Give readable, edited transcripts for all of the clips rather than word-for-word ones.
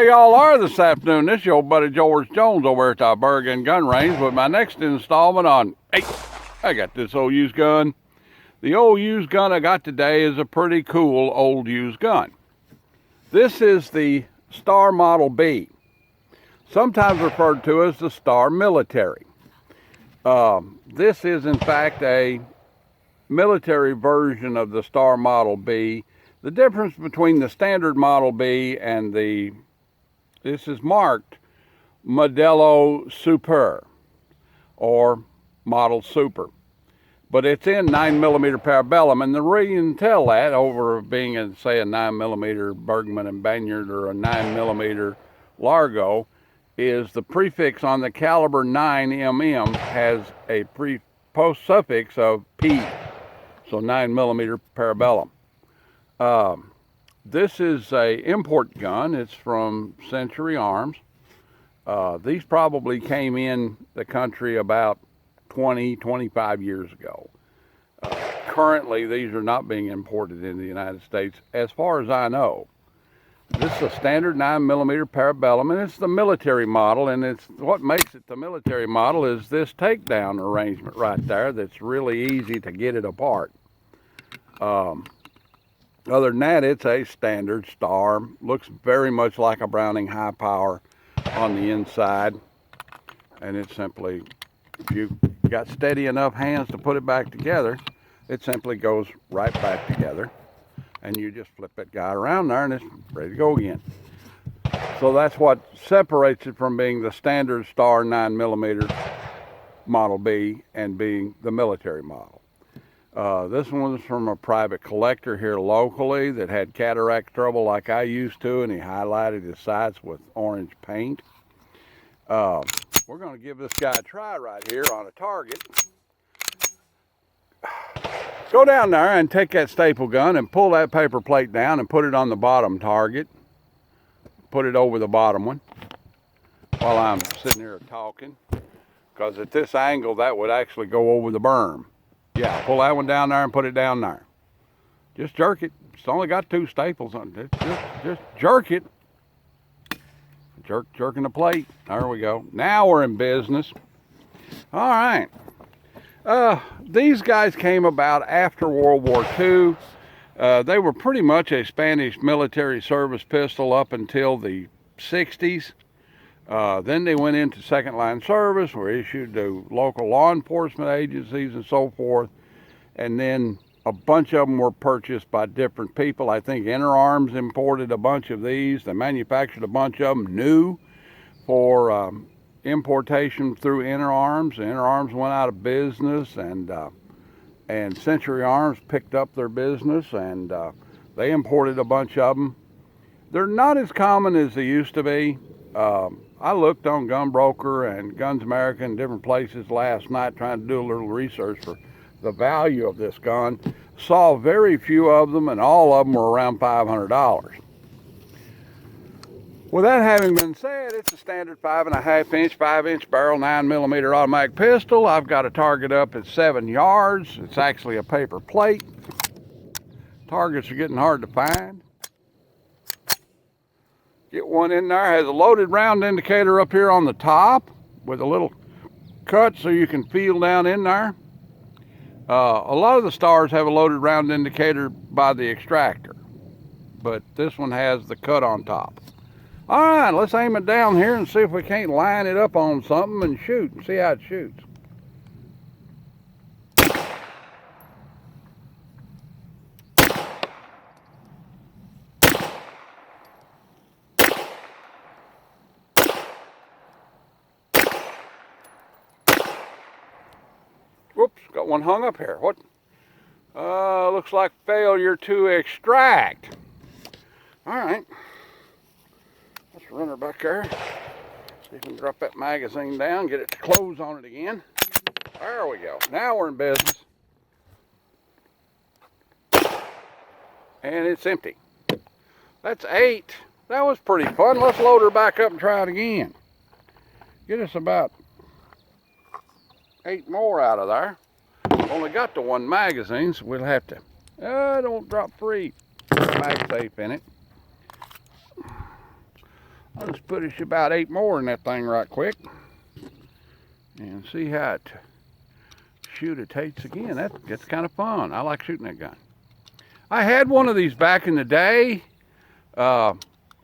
y'all are this afternoon. This is your buddy George Jones over at the Bergen Gun Range with my next installment on, hey, I got this old used gun. The old used gun I got today is a pretty cool old used gun. This is the Star Model B, sometimes referred to as the Star Military. This is in fact a military version of the Star Model B. The difference between the standard Model B and this is marked Modello Super or Model Super, but it's in 9mm parabellum, and the reason you can tell that over being in, say, a 9mm Bergmann and Banyard or a 9mm Largo is the prefix on the caliber 9mm has a post suffix of P, so 9mm parabellum. This is a import gun. It's from Century Arms. These probably came in the country about 25 years ago. Currently, these are not being imported in the United States, as far as I know. This is a standard 9mm parabellum, and it's the military model, and it's what makes it the military model is this takedown arrangement right there that's really easy to get it apart. Other than that, it's a standard Star. Looks very much like a Browning high power on the inside. And it simply, if you got steady enough hands to put it back together, it simply goes right back together. And you just flip that guy around there and it's ready to go again. So that's what separates it from being the standard Star 9mm Model B and being the military model. This one was from a private collector here locally that had cataract trouble like I used to, and he highlighted his sights with orange paint. We're going to give this guy a try right here on a target. Go down there and take that staple gun and pull that paper plate down and put it on the bottom target. Put it over the bottom one while I'm sitting here talking, because at this angle that would actually go over the berm. Yeah, pull that one down there and put it down there. Just jerk it. It's only got 2 staples on it. Just jerk it. Jerking the plate. There we go. Now we're in business. All right. These guys came about after World War II. They were pretty much a Spanish military service pistol up until the 60s. Then they went into second line service, were issued to local law enforcement agencies and so forth. And then a bunch of them were purchased by different people. I think InterArms imported a bunch of these. They manufactured a bunch of them new for importation through InterArms. InterArms went out of business, and Century Arms picked up their business, and they imported a bunch of them. They're not as common as they used to be. I looked on GunBroker and Guns America and different places last night trying to do a little research for the value of this gun. Saw very few of them, and all of them were around $500. With that having been said, it's a standard 5.5-inch, 5-inch barrel, 9mm automatic pistol. I've got a target up at 7 yards. It's actually a paper plate. Targets are getting hard to find. Get one in there. Has a loaded round indicator up here on the top with a little cut so you can feel down in there. A lot of the Stars have a loaded round indicator by the extractor, but this one has the cut on top. All right, let's aim it down here and see if we can't line it up on something and shoot and see how it shoots. Whoops, got one hung up here. What? Looks like failure to extract. All right. Let's run her back there. See if we can drop that magazine down, get it to close on it again. There we go. Now we're in business. And it's empty. That's 8. That was pretty fun. Let's load her back up and try it again. Get us about 8 more out of there. Only got the 1 magazine, so we'll have to, don't drop free. MagSafe in it. I'll just put us about 8 more in that thing right quick. And see how it shootates again. That gets kind of fun. I like shooting that gun. I had one of these back in the day. I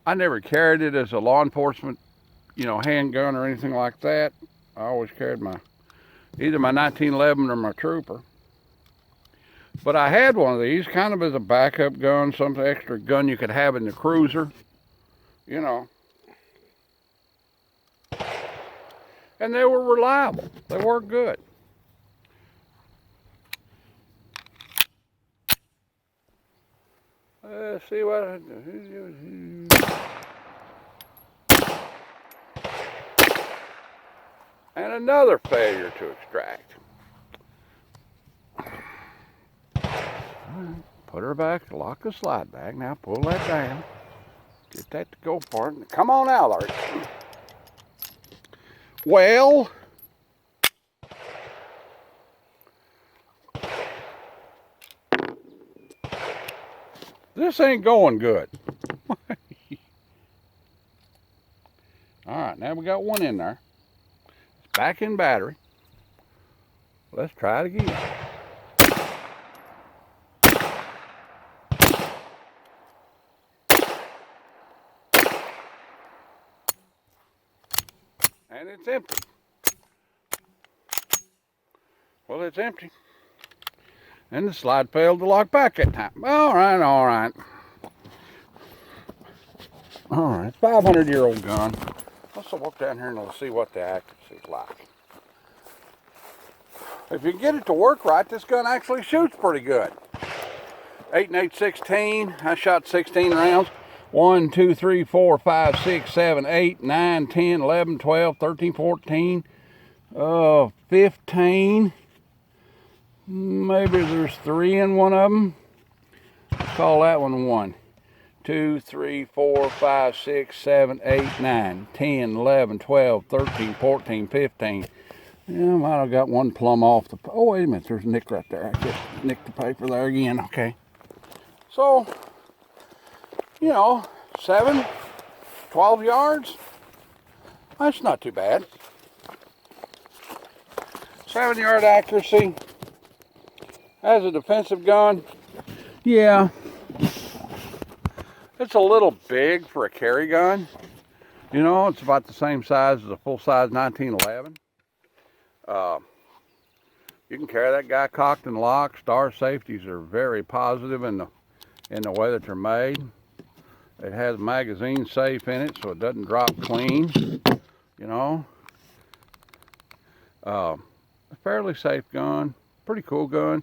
never carried it as a law enforcement, handgun or anything like that. I always carried either my 1911 or my Trooper. But I had one of these kind of as a backup gun, some extra gun you could have in the cruiser, And they were reliable. They worked good. Let's see what I do. And another failure to extract. Put her back, lock the slide back. Now pull that down. Get that to go for it. Come on out, Larry. Well, this ain't going good. All right, now we got one in there. It's back in battery. Let's try it again. And it's empty. Well, it's empty. And the slide failed to lock back that time. All right. All right, 500-year-old gun. Let's walk down here and let's see what the accuracy is like. If you get it to work right, this gun actually shoots pretty good. 8 and 8, 16. I shot 16 rounds. 1, 2, 3, 4, 5, 6, 7, 8, 9, 10, 11, 12, 13, 14, 15. Maybe there's 3 in one of them. Let's call that one 1. 2, 3, 4, 5, 6, 7, 8, 9, 10, 11, 12, 13, 14, 15. Yeah, I might have got one plumb off the... Oh, wait a minute. There's a nick right there. I just nicked the paper there again. Okay. So... 7, 12 yards. That's not too bad. 7-yard accuracy. As a defensive gun, yeah. It's a little big for a carry gun. It's about the same size as a full-size 1911. You can carry that guy cocked and locked. Star safeties are very positive in the way that they're made. It has magazine safe in it, so it doesn't drop clean. A fairly safe gun, pretty cool gun.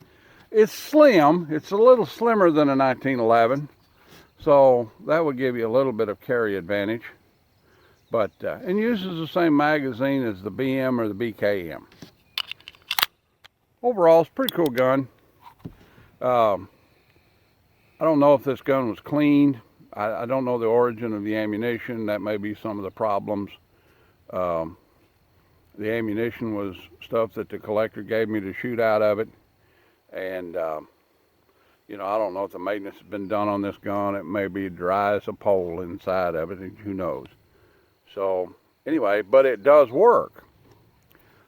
It's slim. It's a little slimmer than a 1911, so that would give you a little bit of carry advantage. But and uses the same magazine as the BM or the BKM. Overall, it's a pretty cool gun. I don't know if this gun was cleaned. I don't know the origin of the ammunition. That may be some of the problems. The ammunition was stuff that the collector gave me to shoot out of it. And, I don't know if the maintenance has been done on this gun. It may be dry as a pole inside of it, and who knows. So, anyway, but it does work.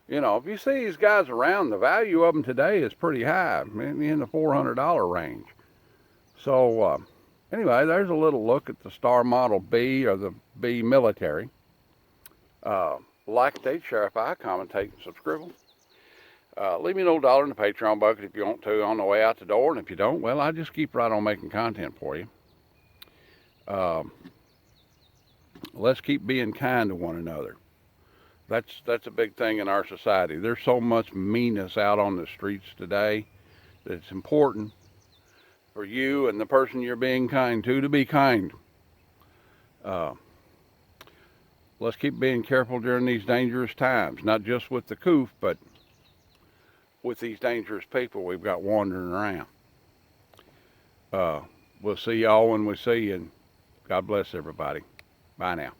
If you see these guys around, the value of them today is pretty high, in the $400 range. So, anyway, there's a little look at the Star Model B, or the B Military. Like, date, share, commentate, and subscribe. Leave me a little dollar in the Patreon bucket if you want to on the way out the door. And if you don't, well, I just keep right on making content for you. Let's keep being kind to one another. That's a big thing in our society. There's so much meanness out on the streets today that it's important for you and the person you're being kind to be kind. Let's keep being careful during these dangerous times, not just with the coof, but with these dangerous people we've got wandering around. We'll see y'all when we see you, and God bless everybody. Bye now.